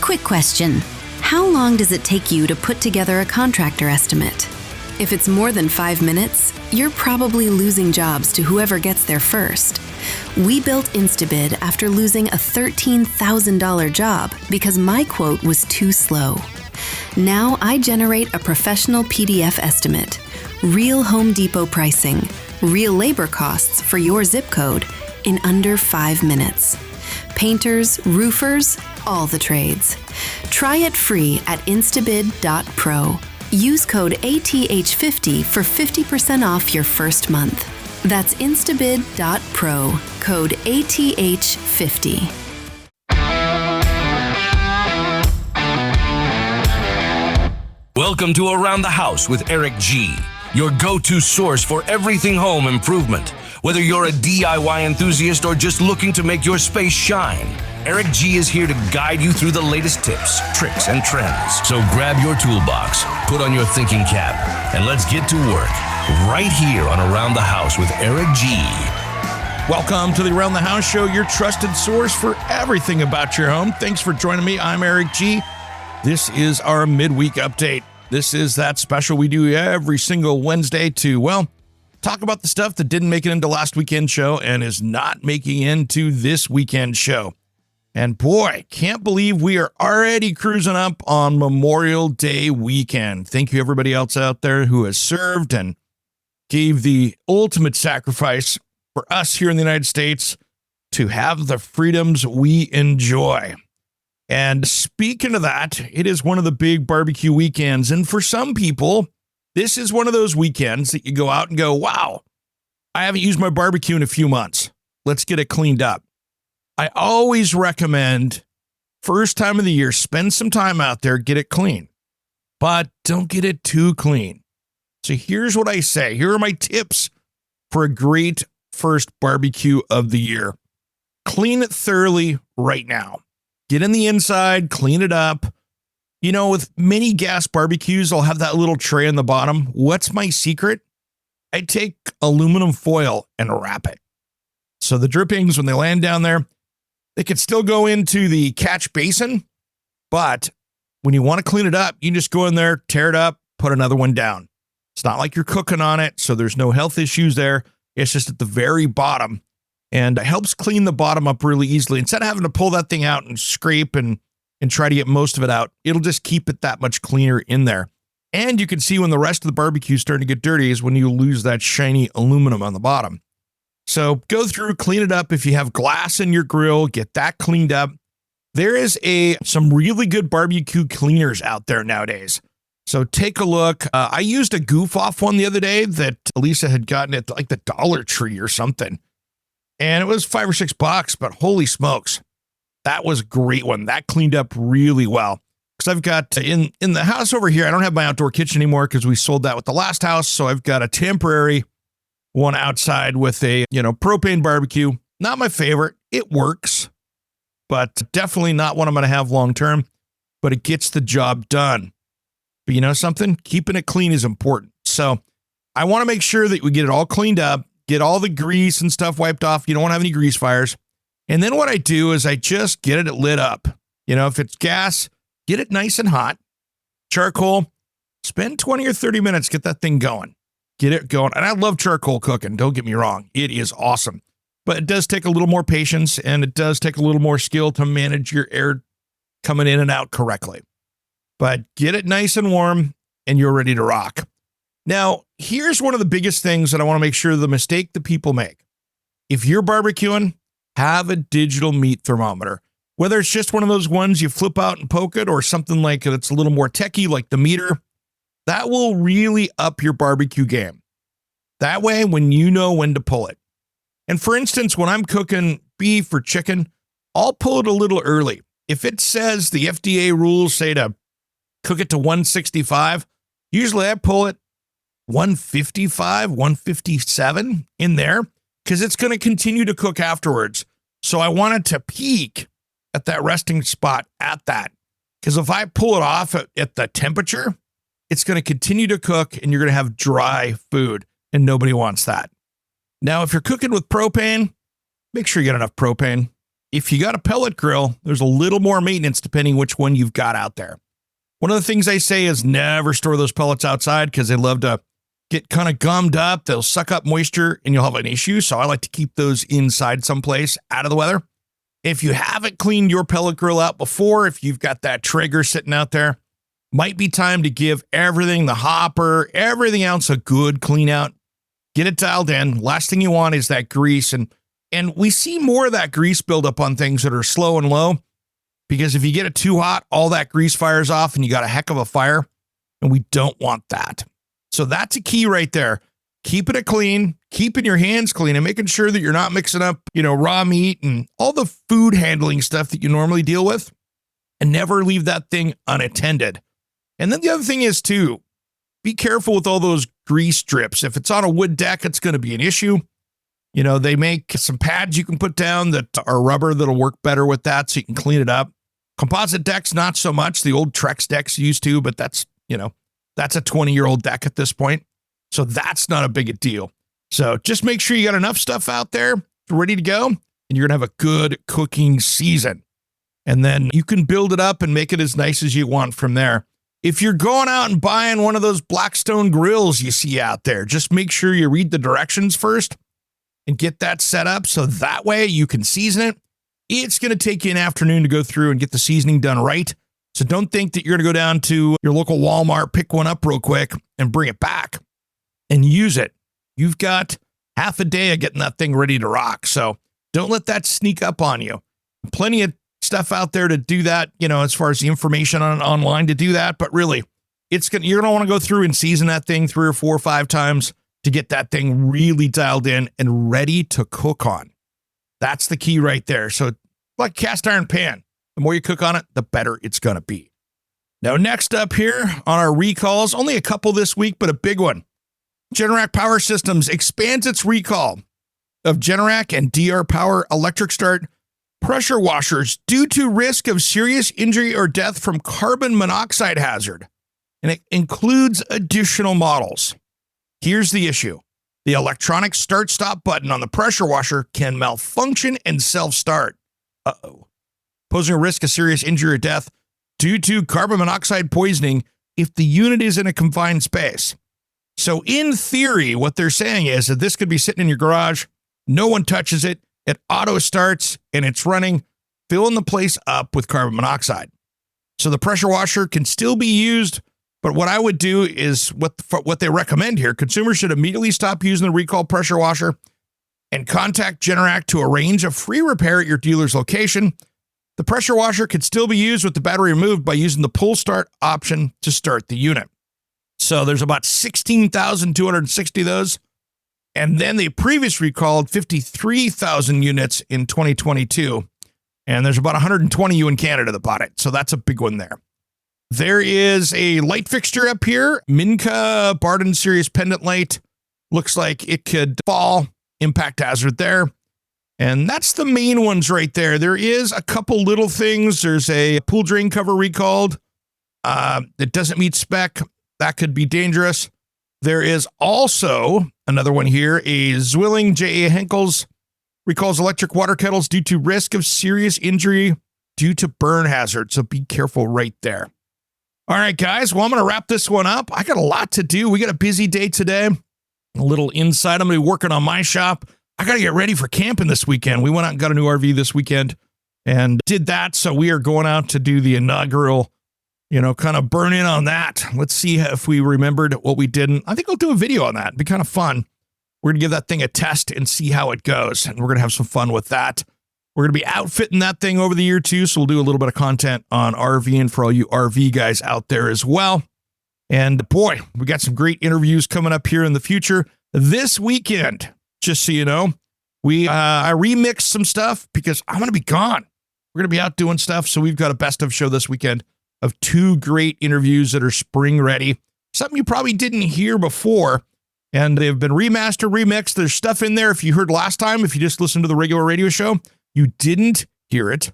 Quick question. How long does it take you to put together a contractor estimate? If it's more than 5 minutes, you're probably losing jobs to whoever gets there first. We built Instabid after losing a $13,000 job because my quote was too slow. Now I generate a professional PDF estimate, real Home Depot pricing, real labor costs for your zip code in under 5 minutes. Painters, roofers, all the trades. Try it free at instabid.pro. Use code ATH50 for 50% off your first month. That's instabid.pro, code ATH50. Welcome to Around the House with Eric G., your go-to source for everything home improvement. Whether you're a DIY enthusiast or just looking to make your space shine, Eric G. is here to guide you through the latest tips, tricks, and trends. So grab your toolbox, put on your thinking cap, and let's get to work right here on Around the House with Eric G. Welcome to the Around the House Show, your trusted source for everything about your home. Thanks for joining me. I'm Eric G. This is our midweek update. This is that special we do every single Wednesday to, talk about the stuff that didn't make it into last weekend's show and is not making into this weekend's show. And boy, can't believe we are already cruising up on Memorial Day weekend. Thank you everybody else out there who has served and gave the ultimate sacrifice for us here in the United States to have the freedoms we enjoy. And speaking of that, it is one of the big barbecue weekends. And for some people, this is one of those weekends that you go out and go, wow, I haven't used my barbecue in a few months. Let's get it cleaned up. I always recommend first time of the year, spend some time out there, get it clean, but don't get it too clean. So here's what I say. Here are my tips for a great first barbecue of the year. Clean it thoroughly right now. Get in the inside, clean it up. You know, with many gas barbecues, I'll have that little tray on the bottom. What's my secret? I take aluminum foil and wrap it. So the drippings, when they land down there, they could still go into the catch basin, but when you want to clean it up, you just go in there, tear it up, put another one down. It's not like you're cooking on it, so there's no health issues there. It's just at the very bottom, and it helps clean the bottom up really easily. Instead of having to pull that thing out and scrape and try to get most of it out, it'll just keep it that much cleaner in there. And you can see when the rest of the barbecue is starting to get dirty is when you lose that shiny aluminum on the bottom. So go through, clean it up. If you have glass in your grill, get that cleaned up. There is some really good barbecue cleaners out there nowadays. So take a look. I used a goof off one the other day that Elisa had gotten at like the Dollar Tree or something. And it was $5 or $6, but holy smokes. That was a great one. That cleaned up really well. Because I've got in the house over here, I don't have my outdoor kitchen anymore because we sold that with the last house. So I've got a temporary one outside with a, propane barbecue. Not my favorite. It works, but definitely not one I'm going to have long term, but it gets the job done. But you know something? Keeping it clean is important. So I want to make sure that we get it all cleaned up, get all the grease and stuff wiped off. You don't want to have any grease fires. And then what I do is I just get it lit up. If it's gas, get it nice and hot. Charcoal, spend 20 or 30 minutes, get that thing going. Get it going. And I love charcoal cooking. Don't get me wrong. It is awesome. But it does take a little more patience and it does take a little more skill to manage your air coming in and out correctly. But get it nice and warm and you're ready to rock. Now, here's one of the biggest things that I want to make sure the mistake that people make. If you're barbecuing, have a digital meat thermometer. Whether it's just one of those ones you flip out and poke it or something like that's a little more techie like the meter, that will really up your barbecue game. That way, when you know when to pull it. And for instance, when I'm cooking beef or chicken, I'll pull it a little early. If it says the FDA rules say to cook it to 165, usually I pull it 155, 157 in there because it's going to continue to cook afterwards. So I want it to peak at that resting spot at that. Because if I pull it off at the temperature, it's going to continue to cook and you're going to have dry food and nobody wants that. Now, if you're cooking with propane, make sure you get enough propane. If you got a pellet grill, there's a little more maintenance depending which one you've got out there. One of the things I say is never store those pellets outside because they love to get kind of gummed up. They'll suck up moisture and you'll have an issue. So I like to keep those inside someplace out of the weather. If you haven't cleaned your pellet grill out before, if you've got that Traeger sitting out there, might be time to give everything, the hopper, everything else a good clean out. Get it dialed in. Last thing you want is that grease. And we see more of that grease buildup on things that are slow and low, because if you get it too hot, all that grease fires off and you got a heck of a fire, and we don't want that. So that's a key right there. Keeping it clean, keeping your hands clean, and making sure that you're not mixing up, raw meat and all the food handling stuff that you normally deal with, and never leave that thing unattended. And then the other thing is too, be careful with all those grease strips. If it's on a wood deck, it's going to be an issue. They make some pads you can put down that are rubber that'll work better with that so you can clean it up. Composite decks, not so much. The old Trex decks used to, but that's a 20-year-old deck at this point. So that's not a big deal. So just make sure you got enough stuff out there ready to go, and you're going to have a good cooking season. And then you can build it up and make it as nice as you want from there. If you're going out and buying one of those Blackstone grills you see out there, just make sure you read the directions first and get that set up so that way you can season it. It's going to take you an afternoon to go through and get the seasoning done right. So don't think that you're going to go down to your local Walmart, pick one up real quick and bring it back and use it. You've got half a day of getting that thing ready to rock. So don't let that sneak up on you. Plenty of stuff out there to do that, as far as the information online to do that. But really, you're going to want to go through and season that thing 3 or 4 or 5 times to get that thing really dialed in and ready to cook on. That's the key right there. So like cast iron pan, the more you cook on it, the better it's going to be. Now, next up here on our recalls, only a couple this week, but a big one. Generac Power Systems expands its recall of Generac and DR Power electric start pressure washers due to risk of serious injury or death from carbon monoxide hazard. And it includes additional models. Here's the issue. The electronic start-stop button on the pressure washer can malfunction and self-start. Posing a risk of serious injury or death due to carbon monoxide poisoning if the unit is in a confined space. So in theory, what they're saying is that this could be sitting in your garage, no one touches it, it auto starts, and it's running, filling the place up with carbon monoxide. So the pressure washer can still be used, but what I would do is what they recommend here. Consumers should immediately stop using the recall pressure washer and contact Generac to arrange a free repair at your dealer's location. The pressure washer could still be used with the battery removed by using the pull start option to start the unit. So there's about 16,260 of those. And then they previously recalled 53,000 units in 2022. And there's about 120 in Canada that bought it. So that's a big one there. There is a light fixture up here. Minka Barden Series pendant light. Looks like it could fall. Impact hazard there. And that's the main ones right there. There is a couple little things. There's a pool drain cover recalled. It doesn't meet spec. That could be dangerous. There is also another one here. A Zwilling J.A. Henkel's recalls electric water kettles due to risk of serious injury due to burn hazard. So be careful right there. All right, guys. Well, I'm going to wrap this one up. I got a lot to do. We got a busy day today. A little insight. I'm going to be working on my shop. I got to get ready for camping this weekend. We went out and got a new RV this weekend and did that. So we are going out to do the inaugural, kind of burn in on that. Let's see if we remembered what we didn't. I think I'll do a video on that. It'd be kind of fun. We're going to give that thing a test and see how it goes. And we're going to have some fun with that. We're going to be outfitting that thing over the year too. So we'll do a little bit of content on RVing for all you RV guys out there as well. And boy, we got some great interviews coming up here in the future. This weekend, just so you know, I remixed some stuff because I'm going to be gone. We're going to be out doing stuff. So we've got a best of show this weekend of 2 great interviews that are spring ready. Something you probably didn't hear before. And they've been remastered, remixed. There's stuff in there. If you heard last time, if you just listened to the regular radio show, you didn't hear it.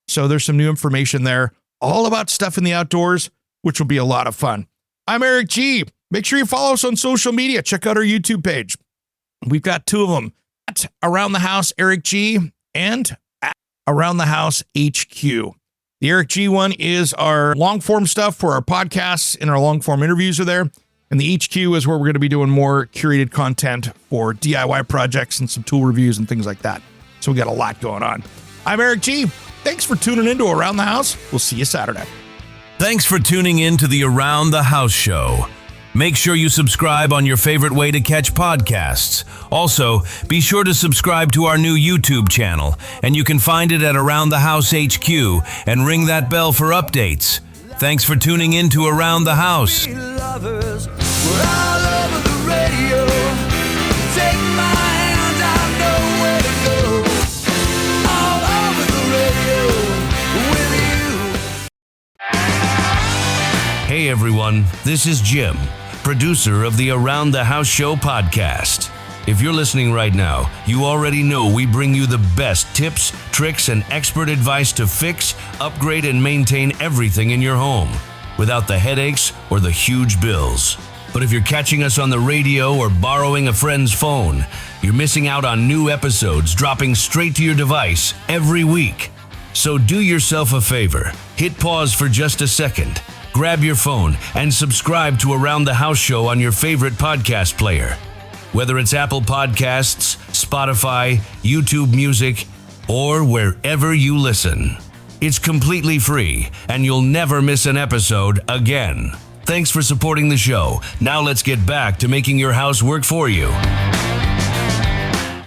So there's some new information there, all about stuff in the outdoors, which will be a lot of fun. I'm Eric G. Make sure you follow us on social media. Check out our YouTube page. We've got 2 of them. At Around the House, Eric G. and at Around the House HQ. The Eric G one is our long form stuff for our podcasts, and our long form interviews are there. And the HQ is where we're going to be doing more curated content for DIY projects and some tool reviews and things like that. So we got a lot going on. I'm Eric G. Thanks for tuning in to Around the House. We'll see you Saturday. Thanks for tuning in to the Around the House show. Make sure you subscribe on your favorite way to catch podcasts. Also, be sure to subscribe to our new YouTube channel, and you can find it at Around the House HQ, and ring that bell for updates. Thanks for tuning in to Around the House. Lovers, we're all over the radio. Take my hand, I know where to go. All over the radio with you. Hey everyone, this is Jim, producer of the Around the House Show podcast. If you're listening right now, you already know we bring you the best tips, tricks, and expert advice to fix, upgrade, and maintain everything in your home without the headaches or the huge bills. But if you're catching us on the radio or borrowing a friend's phone, you're missing out on new episodes dropping straight to your device every week. So do yourself a favor, hit pause for just a second, grab your phone, and subscribe to Around the House Show on your favorite podcast player. Whether it's Apple Podcasts, Spotify, YouTube Music, or wherever you listen. It's completely free, and you'll never miss an episode again. Thanks for supporting the show. Now let's get back to making your house work for you.